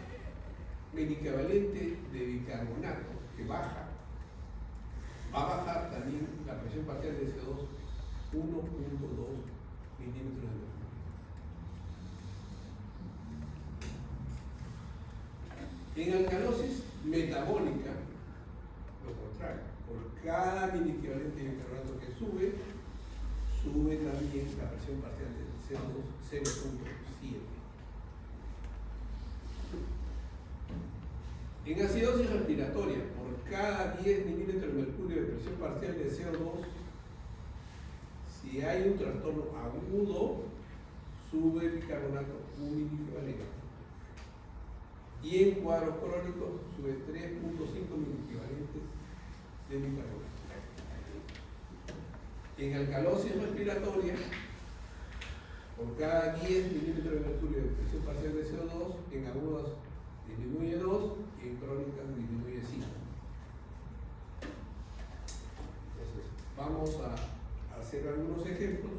medicamento de bicarbonato que baja, va a bajar también la presión parcial de CO2 1.2 milímetros de mercurio. En alcalosis metabólica, lo contrario, por cada mini equivalente de bicarbonato que sube también la presión parcial del CO2 0.7. En acidosis respiratoria, por cada 10 milímetros de mercurio de presión parcial de CO2, si hay un trastorno agudo, sube el bicarbonato un mini equivalente. Y en cuadros crónicos sube 3.5 miliequivalentes de bicarbonato. En alcalosis respiratoria, por cada 10 milímetros de mercurio de presión parcial de CO2, en agudas disminuye 2 y en crónicas disminuye 5. Entonces, vamos a hacer algunos ejemplos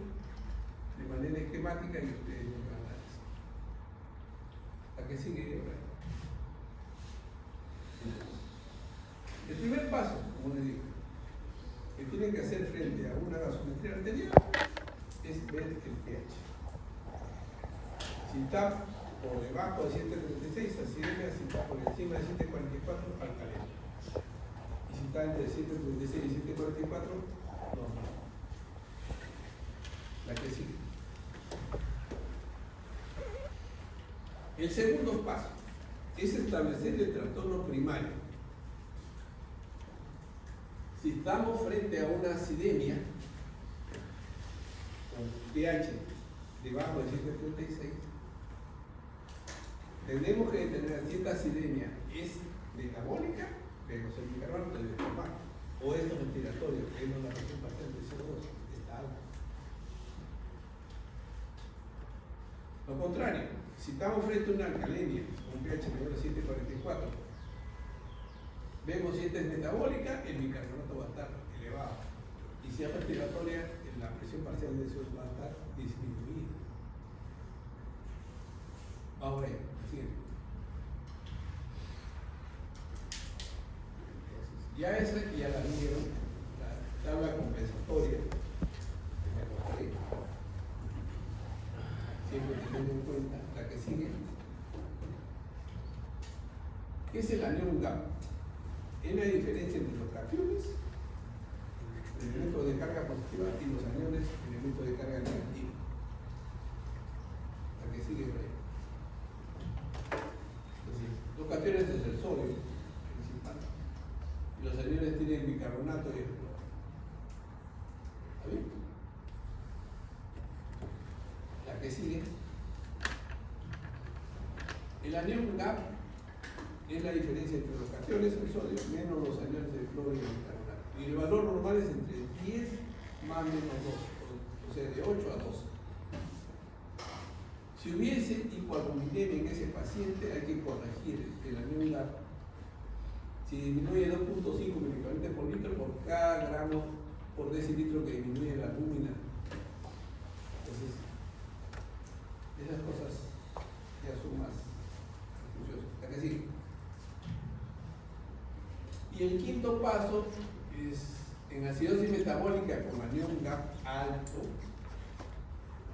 de manera esquemática y ustedes lo van a analizar. ¿A qué sigue ahora? El primer paso, como les digo, que tienen que hacer frente a una gasometría arterial es ver el pH. Si está por debajo de 7.36, acidemia; si está por encima de 7.44, alcalemia. Y si está entre 7.36 y 7.44, normal. La que sigue. El segundo paso es establecer el trastorno primario. Si estamos frente a una acidemia con pH debajo de 7.36, tenemos que determinar si esta acidemia es metabólica, pero el bicarbonato debe estar bajo, o es respiratorio, que es la presión parcial de CO2, está alta. Lo contrario, si estamos frente a una alcalemia con pH menor de 7.44, vemos si esta es metabólica, el bicarbonato va a estar elevado. Y si es respiratoria, la presión parcial de CO2 va a estar disminuida. Vamos a ver, siguiente. Ya esa ya la vieron, la tabla compensatoria. Siempre teniendo en cuenta la que sigue. ¿Qué es el anión gap? Es la diferencia entre los cationes, elementos de carga positiva, y los aniones, elementos de carga negativa. La que sigue por ahí. Entonces, los cationes es el sodio principal, y los aniones tienen bicarbonato y el cloro. ¿Está bien? La que sigue. El anión gap es la diferencia entre los cationes, el sodio, menos los aniones del cloro y el bicarbonato. Y el valor normal es entre 10 más menos 2, o sea, de 8 a 12. Si hubiese hipoalbuminemia en ese paciente, hay que corregir el anión gap. Si disminuye 2.5 miligramos por litro por cada gramo por decilitro que disminuye la albúmina. Entonces, esas cosas ya son más acuciosas. ¿La que sigue? Y el quinto paso es, en acidosis metabólica con anión gap alto,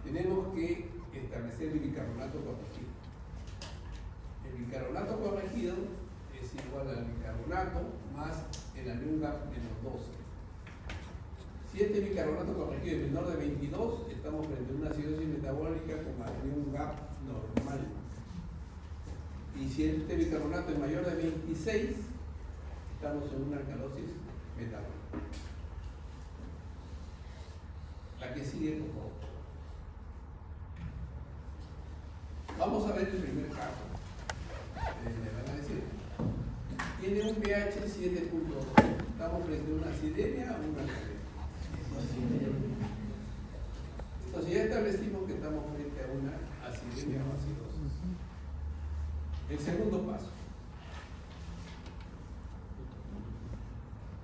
tenemos que establecer el bicarbonato corregido. El bicarbonato corregido es igual al bicarbonato más el anión gap menos 12. Si este bicarbonato corregido es menor de 22, estamos frente a una acidosis metabólica con anión gap normal. Y si este bicarbonato es mayor de 26, estamos en una alcalosis metabólica. La que sigue, por favor. Vamos a ver el primer caso. Me van a decir, tiene un pH 7.2. Estamos frente a una acidemia o una alcalemia. Entonces ya establecimos que estamos frente a una acidemia o acidosis. El segundo paso.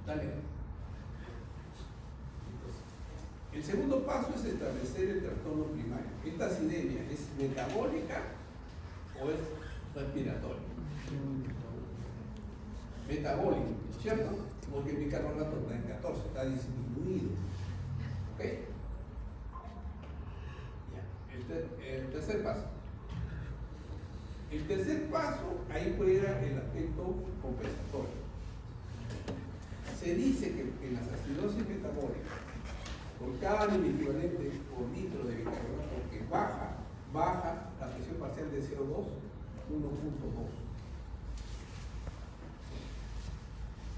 Dale. Entonces, el segundo paso es establecer el trastorno primario. ¿Esta acidemia es metabólica o es respiratoria? Metabólica, ¿cierto? Porque el bicarbonato está en 14, está disminuido. ¿Ok? Ya. El tercer paso. El tercer paso, ahí juega el aspecto compensatorio. Se dice que en las acidosis metabólicas, por cada equivalente por litro de bicarbonato que baja la presión parcial de CO2 1.2.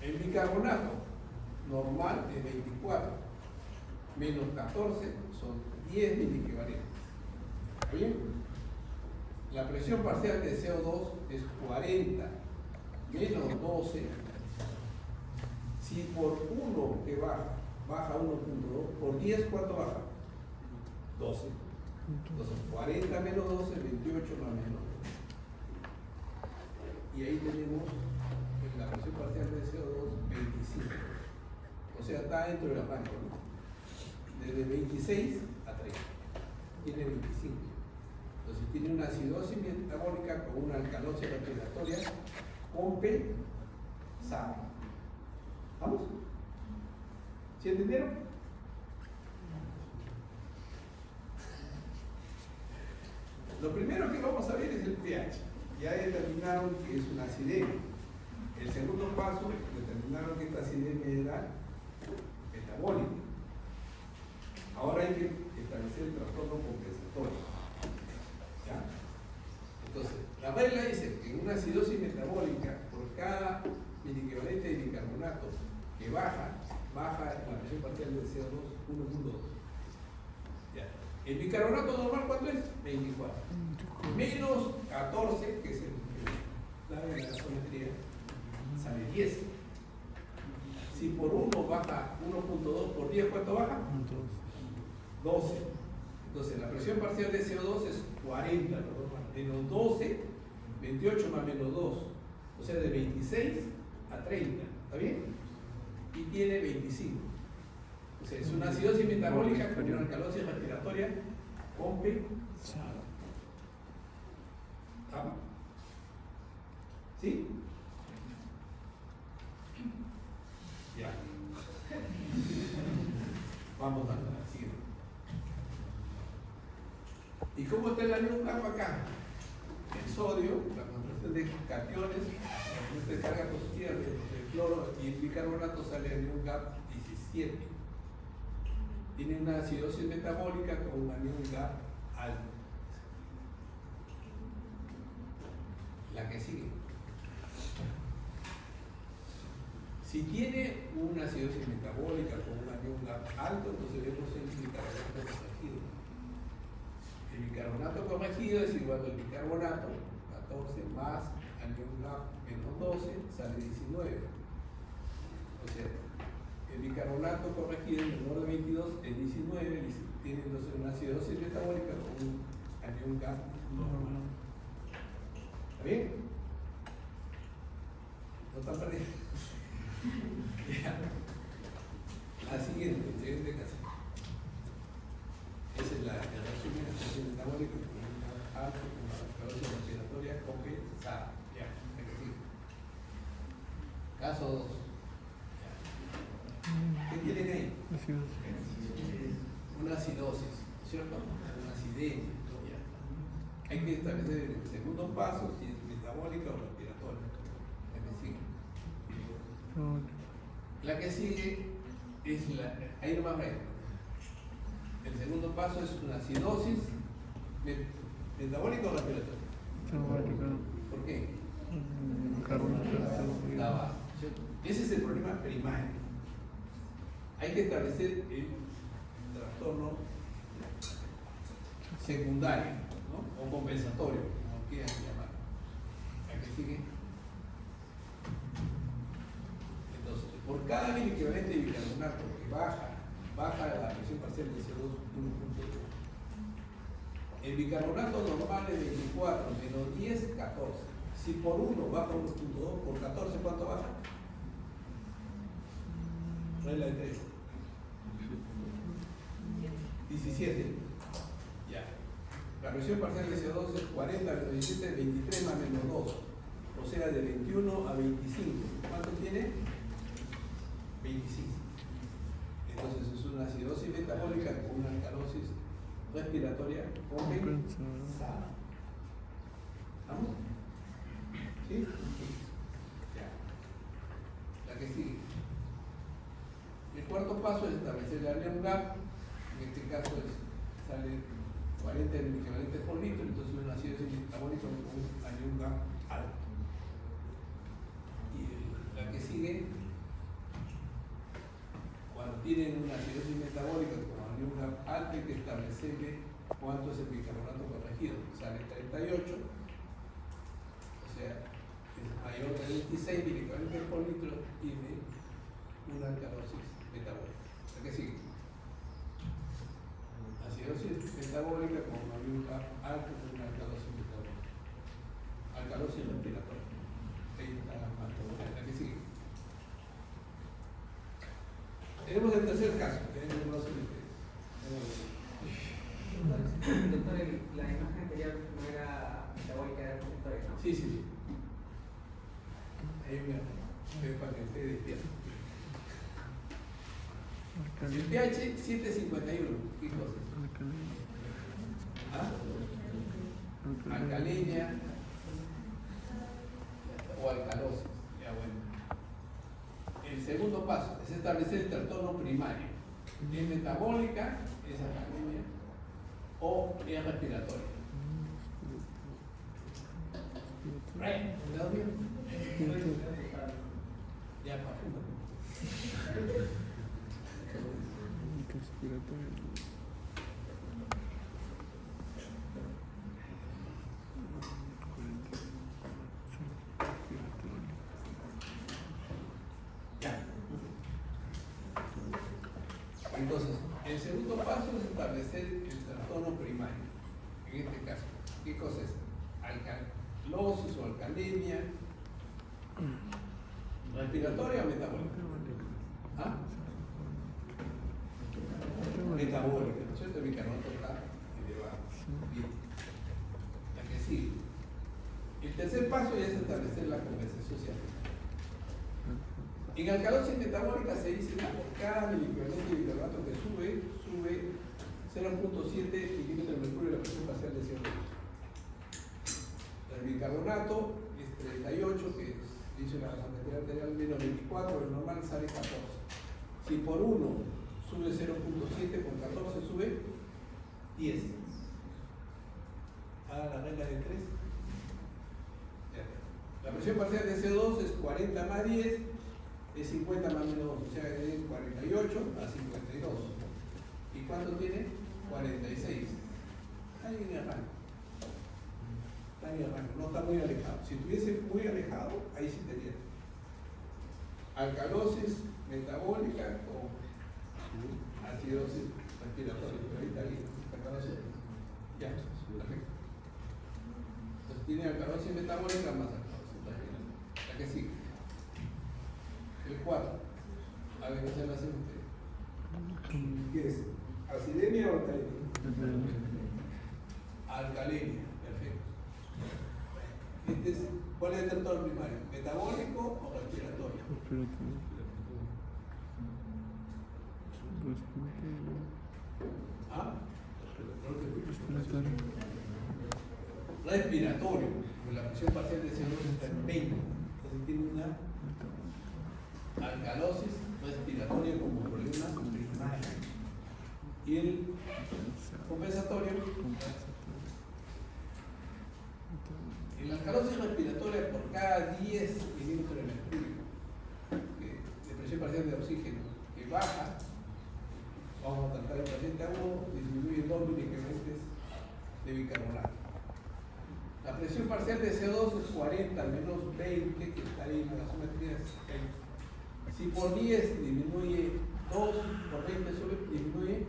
El bicarbonato normal es 24, menos 14 son 10 miliequivalentes. ¿Está bien? La presión parcial de CO2 es 40, menos 12. Si por 1 que baja 1.2, por 10, ¿cuánto baja? 12. Entonces, 40 menos 12, 28 más menos 12. Y ahí tenemos la presión parcial de CO2, 25. O sea, está dentro del rango, ¿no? Desde 26 a 30. Tiene 25. Entonces, tiene una acidosis metabólica con una alcalosis respiratoria compensada. ¿Vamos? ¿Sí entendieron? Lo primero que vamos a ver es el pH. Ya determinaron que es una acidemia. El segundo paso, determinaron que esta acidemia era metabólica. Ahora hay que establecer el trastorno compensatorio. ¿Ya? Entonces, La regla dice que en una acidosis metabólica, por cada miliequivalente de bicarbonato que baja la presión parcial del CO2 1.2. Ya. El bicarbonato normal, ¿cuánto es? 24. Menos 14, que es la de la gasometría, sale 10. Si por 1 baja 1.2 por 10, ¿cuánto baja? 12. Entonces la presión parcial de CO2 es 40, menos 12, 28 más menos 2, o sea de 26 a 30, ¿está bien? Y tiene 25. O sea, es una acidosis metabólica con una alcalosis respiratoria compensada. ¿Está? ¿Sí? Ya. Vamos a la siguiente. ¿Y cómo está el anión capa acá? El sodio, la concentración de cationes, la carga positiva del cloro y el bicarbonato sale anión GAP 17. Tiene una acidosis metabólica con un anión GAP alto. La que sigue. Si tiene una acidosis metabólica con un anión GAP alto, entonces vemos el bicarbonato corregido. El bicarbonato corregido es igual al bicarbonato, 14 más anión GAP menos 12, sale 19. O sea, el bicarbonato corregido menor de 22 es 19 y tiene entonces una acidosis metabólica con un anión GAP normal. ¿Está bien? ¿No están perdiendo? La siguiente caso. Esa es la resumen de la acidosis metabólica con un alto con una alcalosis respiratoria compensada. Ya, caso 2. ¿Qué tienen ahí? Una acidosis, ¿cierto? Una acidemia. Hay que establecer el segundo paso si es metabólica o respiratoria. La que sigue es la. Ahí nomás va. El segundo paso es una acidosis metabólica o respiratoria. ¿Por qué? Está bajo. Ese es el problema primario. Hay que establecer el trastorno secundario, ¿no? O compensatorio, como quieran llamar. ¿A qué sigue? Entonces, por cada miliequivalente de bicarbonato que baja la presión parcial de CO2 1.2. El bicarbonato normal es 24, menos 10, 14. Si por 1 baja 1.2, por 14, ¿cuánto baja? Regla de 3. 17. Ya. La presión parcial de CO2 es 40 menos 17, 23 más menos 2. O sea, de 21 a 25. ¿Cuánto tiene? 25. Entonces es una acidosis metabólica con una alcalosis respiratoria compensada. ¿Vamos? ¿Sí? Ya. La que sigue. El cuarto paso es establecer el anión GAP. En este caso sale 40 miliequivalentes por litro, entonces una acidosis metabólica con un anión GAP alto. Y la que sigue, cuando tienen una acidosis metabólica con anión GAP alto, hay que establecerle cuánto es el bicarbonato corregido. Sale 38, o sea, es mayor de 26 miliequivalentes por litro, tiene una alcalosis metabólica. ¿La que sigue? Acidosis metabólica con anión GAP alto con una alcalosis metabólica. Alcalosis respiratoria. Ahí está la que sigue. Tenemos el tercer caso, que es el de
Doctor, la imagen anterior no era metabólica, era respiratoria, ¿no?
Sí, sí, sí. Ahí me para que esté despierto. El pH 751, ¿qué cosa es? ¿Ah? Alcaleña o alcalosis. Ya, bueno. El segundo paso es establecer el trastorno primario. ¿Es metabólica, es alcaleña o es respiratoria? ¿Me da bien? Ya, para ya. Entonces, el segundo paso es establecer el trastorno primario. En este caso, ¿qué cosa es? Alcalosis o alcalemia, respiratoria o metabólica. ¿Ah? Metabólica, ¿no es cierto? El bicarbonato está elevado. Bien. La que sigue. El tercer paso ya es establecer la compensación social. En alcalosis metabólica se dice que por cada miliequivalente de bicarbonato que sube 0.7 milímetros de mercurio de la presión parcial de CO2. El bicarbonato es 38, que dice la cantidad arterial menos 24, el normal sale 14. Si por 1 sube 0.7, con 14 sube 10. Haga la regla de 3. La presión parcial de CO2 es 40 más 10, es 50 más menos 2, o sea, es 48 a 52. ¿Y cuánto tiene? 46. Está en el rango. Está en el rango, no está muy alejado. Si estuviese muy alejado, ahí sí tenía. Alcalosis metabólica o acidosis respiratoria. Pero ahí está bien. Alcalosis. Ya, perfecto. Entonces tiene alcalosis metabólica más alcalosis. La que sigue. El 4. A ver, ¿qué se lo hacen ustedes? ¿Qué es? ¿Acidemia o alcalemia? Alcalemia, perfecto. ¿Cuál es el trastorno primario? ¿Metabólico o respiratorio? ¿Ah? Respiratorio. La presión parcial de CO2 está en 20. Entonces tiene una alcalosis respiratoria como problema primario. Y el compensatorio, en la alcalosis respiratoria por cada 10 milímetros de mercurio de presión parcial de oxígeno que baja, vamos a tratar el paciente agudo, disminuye 2 miliequivalentes de bicarbonato. La presión parcial de CO2 es 40 al menos 20, que está ahí en la gasometría. Si por 10 disminuye 2, por 20 disminuye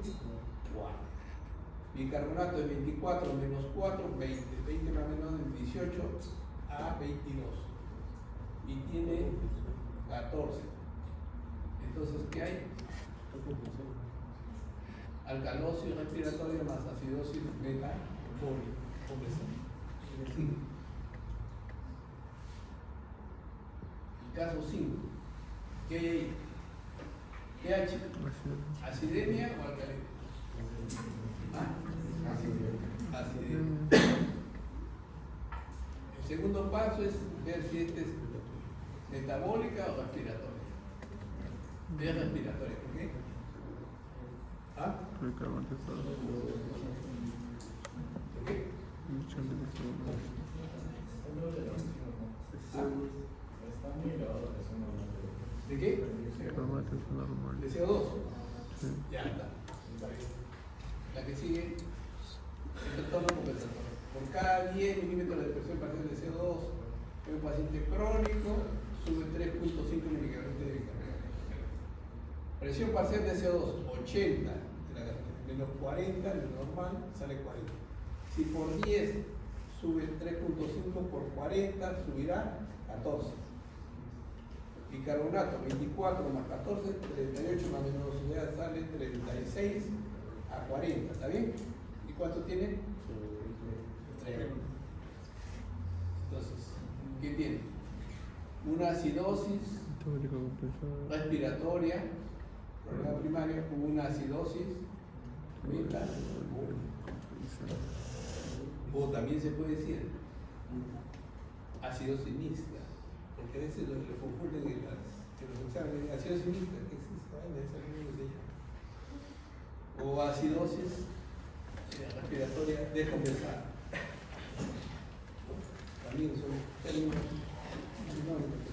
4. Bicarbonato de 24 menos 4, 20. 20 más menos 18 a 22. Y tiene 14. Entonces, ¿qué hay? Alcalosis respiratoria más acidosis metabólica. El caso 5. ¿Qué hay ahí? ¿Qué hay, chicos? ¿Acidemia o alcalemia? ¿Ah? Acidemia. El segundo paso es ver si este es metabólica o respiratoria. Es respiratoria, ¿por qué? ¿Ah? ¿Por qué? ¿De qué? ¿De CO2? Sí. Ya está. La que sigue, el trastorno compensatorio. Por cada 10 milímetros de presión parcial de CO2 en un paciente crónico sube 3.5 miligramos de bicarbonato. Presión parcial de CO2 80, menos 40, lo normal sale 40. Si por 10 sube 3.5 por 40, subirá 14. Bicarbonato 24 más 14, 38 más menos 2 ya sale 36 a 40, ¿está bien? ¿Y cuánto tiene? 3. Entonces, ¿qué tiene? Una acidosis respiratoria, problema primario, con una acidosis metabólica. O también se puede decir acidosis mixta, porque a veces lo confunden en los exámenes. Acidosis mixta, ¿qué es esta vaina? Esa no se llama. O acidosis respiratoria descompensada. también son términos menores.